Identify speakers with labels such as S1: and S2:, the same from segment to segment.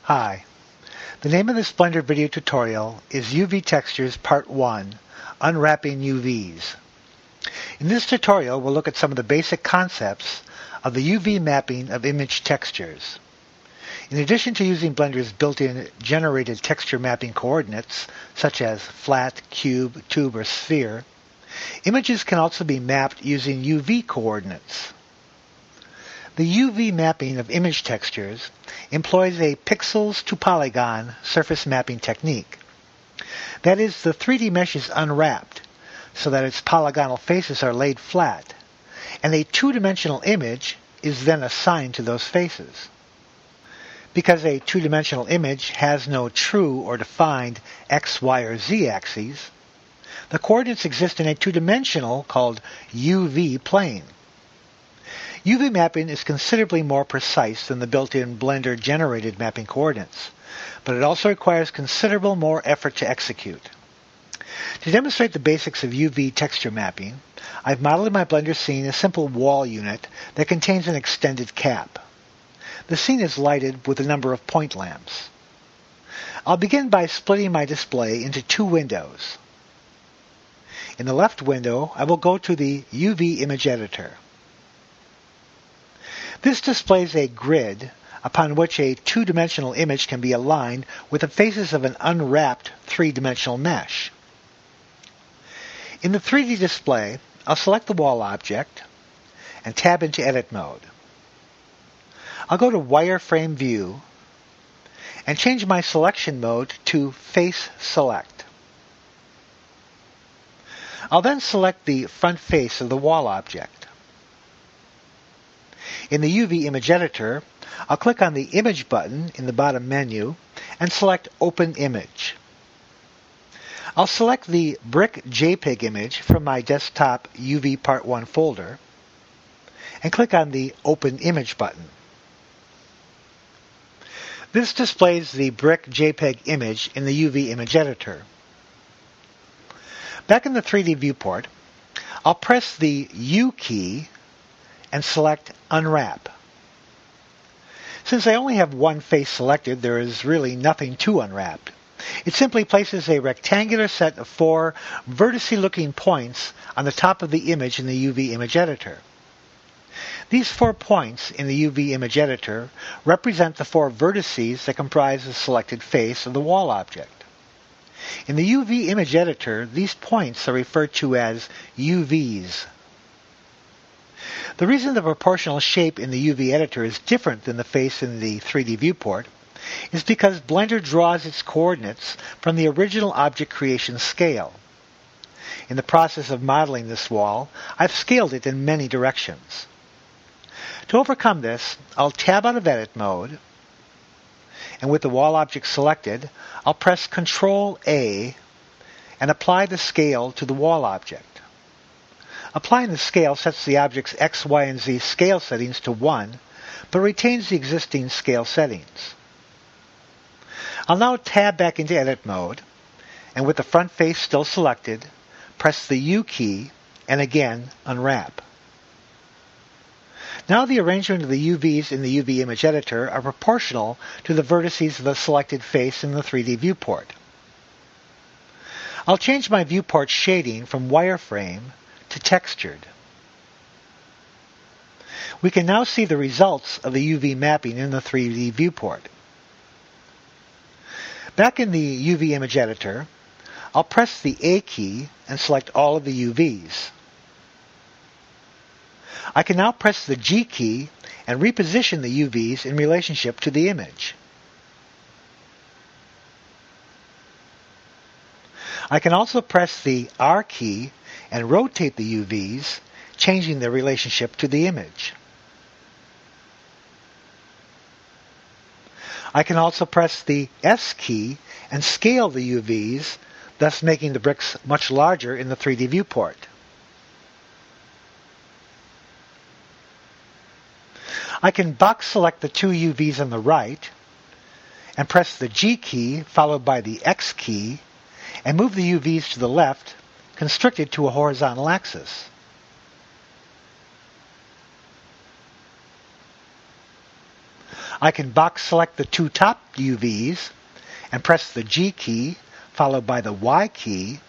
S1: Hi, the name of this Blender video tutorial is UVTextures Part 1, Unwrapping UVs. In this tutorial, we'll look at some of the basic concepts of the UV mapping of image textures. In addition to using Blender's built-in generated texture mapping coordinates, such as flat, cube, tube, or sphere, images can also be mapped using UV coordinates. The UV mapping of image textures employs a pixels to polygon surface mapping technique. That is, the 3D mesh is unwrapped so that its polygonal faces are laid flat, and a two-dimensional image is then assigned to those faces. Because a two-dimensional image has no true or defined x, y, or z axes, the coordinates exist in a two-dimensional called UV plane. UV mapping is considerably more precise than the built-in Blender generated mapping coordinates, but it also requires considerable more effort to execute. To demonstrate the basics of UV texture mapping, I've modeled in my Blender scene a simple wall unit that contains an extended cap. The scene is lighted with a number of point lamps. I'll begin by splitting my display into two windows. In the left window, I will go to the UV image editor. This displays a grid upon which a two-dimensional image can be aligned with the faces of an unwrapped three-dimensional mesh. In the 3D display, I'll select the wall object and tab into Edit mode. I'll go to Wireframe View and change my selection mode to Face Select. I'll then select the front face of the wall object. In the UV image editor, I'll click on the Image button in the bottom menu and select Open Image. I'll select the brick JPEG image from my desktop UV Part 1 folder and click on the Open Image button. This displays the brick JPEG image in the UV image editor. Back in the 3D viewport, I'll press the U key and select Unwrap. Since I only have one face selected, there is really nothing to unwrap. It simply places a rectangular set of four vertice-looking points on the top of the image in the UV image editor. These 4 points in the UV image editor represent the 4 vertices that comprise the selected face of the wall object. In the UV image editor, these points are referred to as UVs. The reason the proportional shape in the UV editor is different than the face in the 3D viewport is because Blender draws its coordinates from the original object creation scale. In the process of modeling this wall, I've scaled it in many directions. To overcome this, I'll tab out of Edit mode, and with the wall object selected, I'll press Ctrl-A and apply the scale to the wall object. Applying the scale sets the object's X, Y, and Z scale settings to 1, but retains the existing scale settings. I'll now tab back into Edit mode, and with the front face still selected, press the U key and again unwrap. Now the arrangement of the UVs in the UV image editor are proportional to the vertices of the selected face in the 3D viewport. I'll change my viewport shading from wireframe to textured. We can now see the results of the UV mapping in the 3D viewport. Back in the UV image editor, I'll press the A key and select all of the UVs. I can now press the G key and reposition the UVs in relationship to the image. I can also press the R key and rotate the UVs, changing their relationship to the image. I can also press the S key and scale the UVs, thus making the bricks much larger in the 3D viewport. I can box select the two UVs on the right and press the G key followed by the X key and move the UVs to the left, constricted to a horizontal axis. I can box select the two top UVs and press the G key followed by the Y key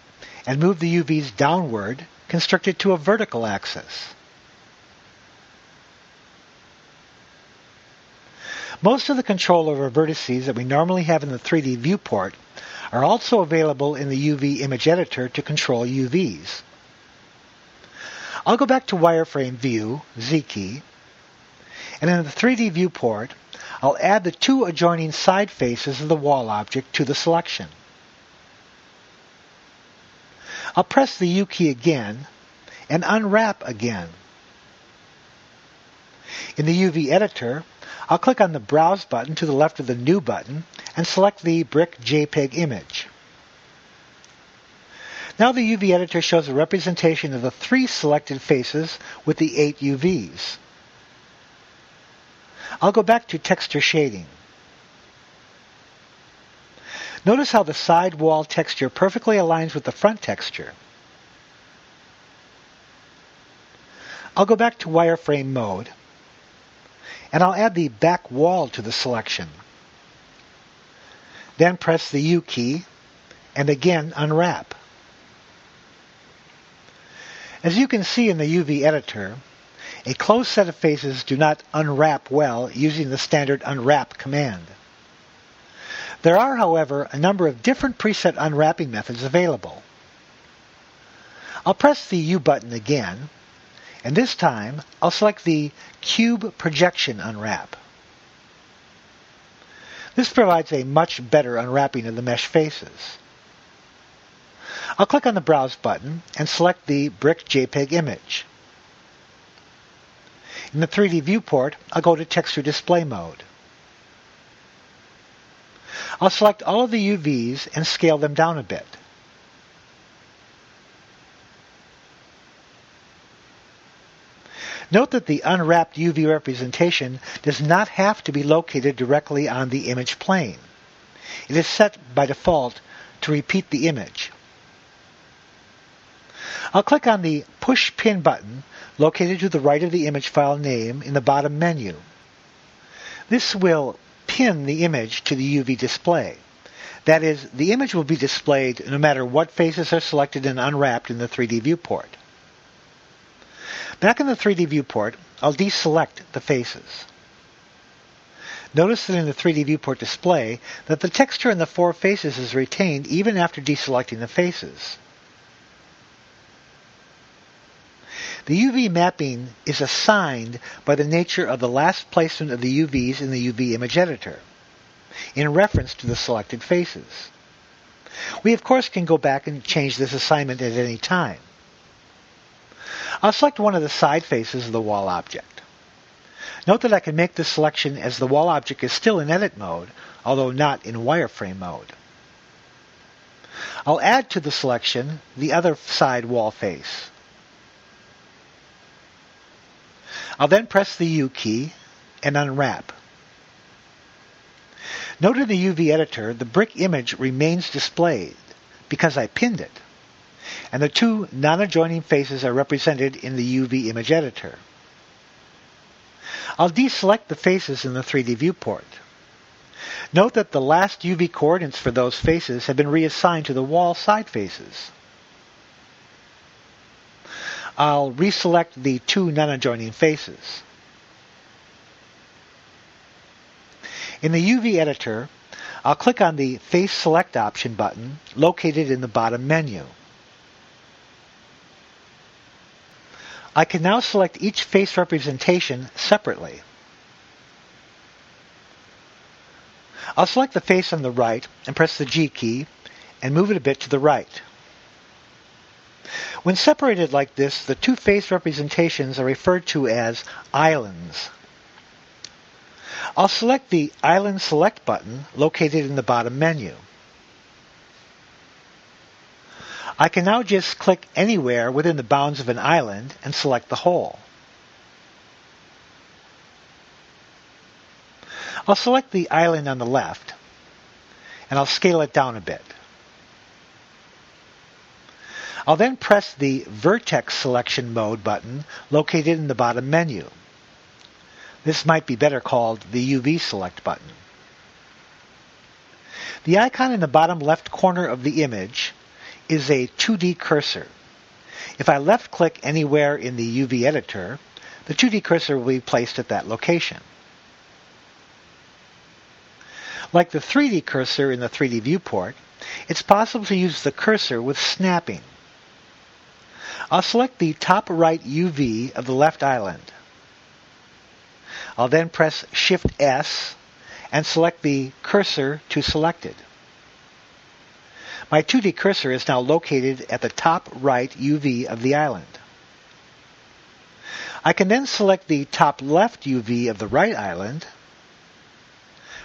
S1: and move the UVs downward, constricted to a vertical axis. Most of the control over vertices that we normally have in the 3D viewport are also available in the UV image editor to control UVs. I'll go back to wireframe view, Z key, and in the 3D viewport, I'll add the two adjoining side faces of the wall object to the selection. I'll press the U key again and unwrap again. In the UV editor, I'll click on the Browse button to the left of the New button and select the brick JPEG image. Now the UV editor shows a representation of the 3 selected faces with the 8 UVs. I'll go back to texture shading. Notice how the side wall texture perfectly aligns with the front texture. I'll go back to wireframe mode, and I'll add the back wall to the selection. Then press the U key, and again unwrap. As you can see in the UV editor, a closed set of faces do not unwrap well using the standard unwrap command. There are, however, a number of different preset unwrapping methods available. I'll press the U button again, and this time I'll select the Cube Projection Unwrap. This provides a much better unwrapping of the mesh faces. I'll click on the Browse button and select the brick JPEG image. In the 3D viewport, I'll go to Texture Display mode. I'll select all of the UVs and scale them down a bit. Note that the unwrapped UV representation does not have to be located directly on the image plane. It is set by default to repeat the image. I'll click on the Push Pin button located to the right of the image file name in the bottom menu. This will pin the image to the UV display. That is, the image will be displayed no matter what faces are selected and unwrapped in the 3D viewport. Back in the 3D viewport, I'll deselect the faces. Notice that in the 3D viewport display that the texture in the 4 faces is retained even after deselecting the faces. The UV mapping is assigned by the nature of the last placement of the UVs in the UV image editor, in reference to the selected faces. We of course can go back and change this assignment at any time. I'll select one of the side faces of the wall object. Note that I can make this selection as the wall object is still in edit mode, although not in wireframe mode. I'll add to the selection the other side wall face. I'll then press the U key and unwrap. Note in the UV editor, the brick image remains displayed because I pinned it, and the 2 non-adjoining faces are represented in the UV image editor. I'll deselect the faces in the 3D viewport. Note that the last UV coordinates for those faces have been reassigned to the wall side faces. I'll reselect the 2 non-adjoining faces. In the UV editor, I'll click on the Face Select option button located in the bottom menu. I can now select each face representation separately. I'll select the face on the right and press the G key and move it a bit to the right. When separated like this, the 2 face representations are referred to as islands. I'll select the Island Select button located in the bottom menu. I can now just click anywhere within the bounds of an island and select the whole. I'll select the island on the left, and I'll scale it down a bit. I'll then press the Vertex Selection Mode button located in the bottom menu. This might be better called the UV Select button. The icon in the bottom left corner of the image is a 2D cursor. If I left-click anywhere in the UV editor, the 2D cursor will be placed at that location. Like the 3D cursor in the 3D viewport, it's possible to use the cursor with snapping. I'll select the top right UV of the left island. I'll then press Shift-S and select the cursor to selected. My 2D cursor is now located at the top right UV of the island. I can then select the top left UV of the right island,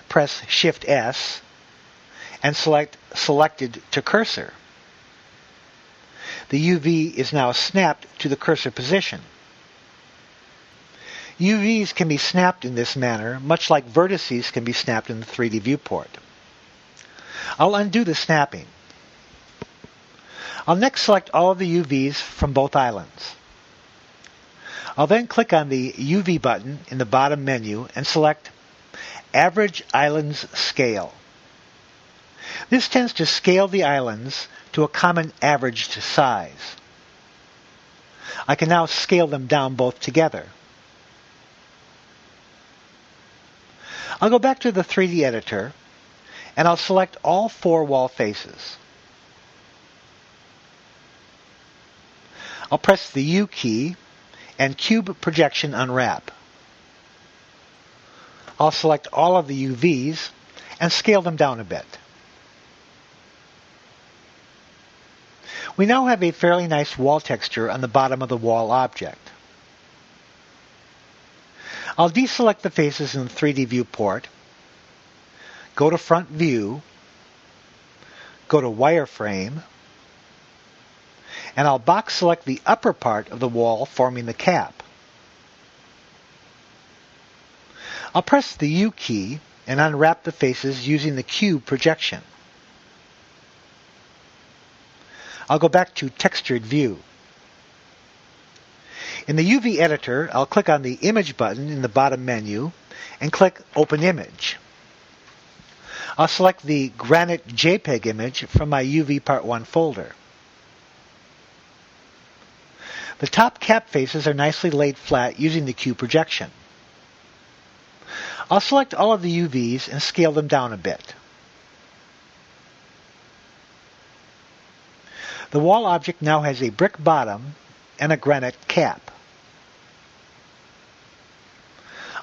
S1: press Shift-S, and select Selected to Cursor. The UV is now snapped to the cursor position. UVs can be snapped in this manner, much like vertices can be snapped in the 3D viewport. I'll undo the snapping. I'll next select all of the UVs from both islands. I'll then click on the UV button in the bottom menu and select Average Islands Scale. This tends to scale the islands to a common averaged size. I can now scale them down both together. I'll go back to the 3D editor and I'll select all 4 wall faces. I'll press the U key and Cube Projection Unwrap. I'll select all of the UVs and scale them down a bit. We now have a fairly nice wall texture on the bottom of the wall object. I'll deselect the faces in the 3D viewport, go to Front View, go to Wireframe, and I'll box select the upper part of the wall forming the cap. I'll press the U key and unwrap the faces using the cube projection. I'll go back to Textured View. In the UV editor, I'll click on the Image button in the bottom menu and click Open Image. I'll select the Granite JPEG image from my UV Part 1 folder. The top cap faces are nicely laid flat using the cube projection. I'll select all of the UVs and scale them down a bit. The wall object now has a brick bottom and a granite cap.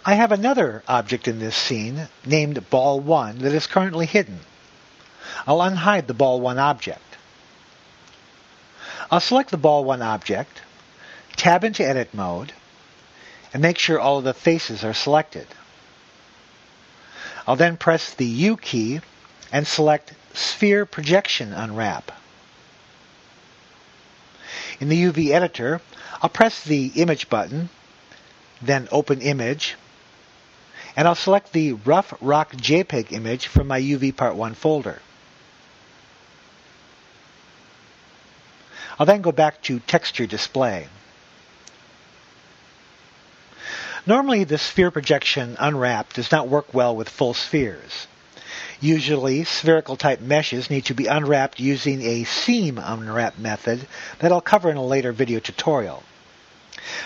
S1: I have another object in this scene named Ball 1 that is currently hidden. I'll unhide the Ball 1 object. I'll select the Ball 1 object, tab into Edit Mode, and make sure all of the faces are selected. I'll then press the U key and select Sphere Projection Unwrap. In the UV editor, I'll press the Image button, then Open Image, and I'll select the Rough Rock JPEG image from my UV Part 1 folder. I'll then go back to Texture Display. Normally, the Sphere Projection Unwrap does not work well with full spheres. Usually, spherical type meshes need to be unwrapped using a seam unwrap method that I'll cover in a later video tutorial.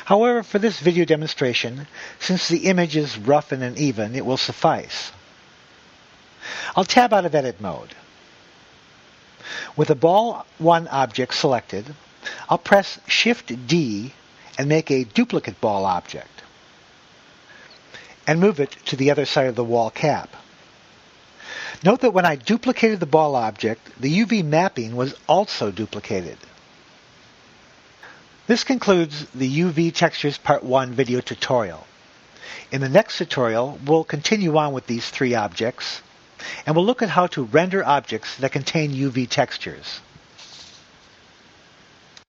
S1: However, for this video demonstration, since the image is rough and uneven, it will suffice. I'll tab out of Edit Mode. With the Ball 1 object selected, I'll press Shift-D and make a duplicate ball object, and move it to the other side of the wall cap. Note that when I duplicated the ball object, the UV mapping was also duplicated. This concludes the UVTextures Part 1 video tutorial. In the next tutorial, we'll continue on with these 3 objects, and we'll look at how to render objects that contain UV textures.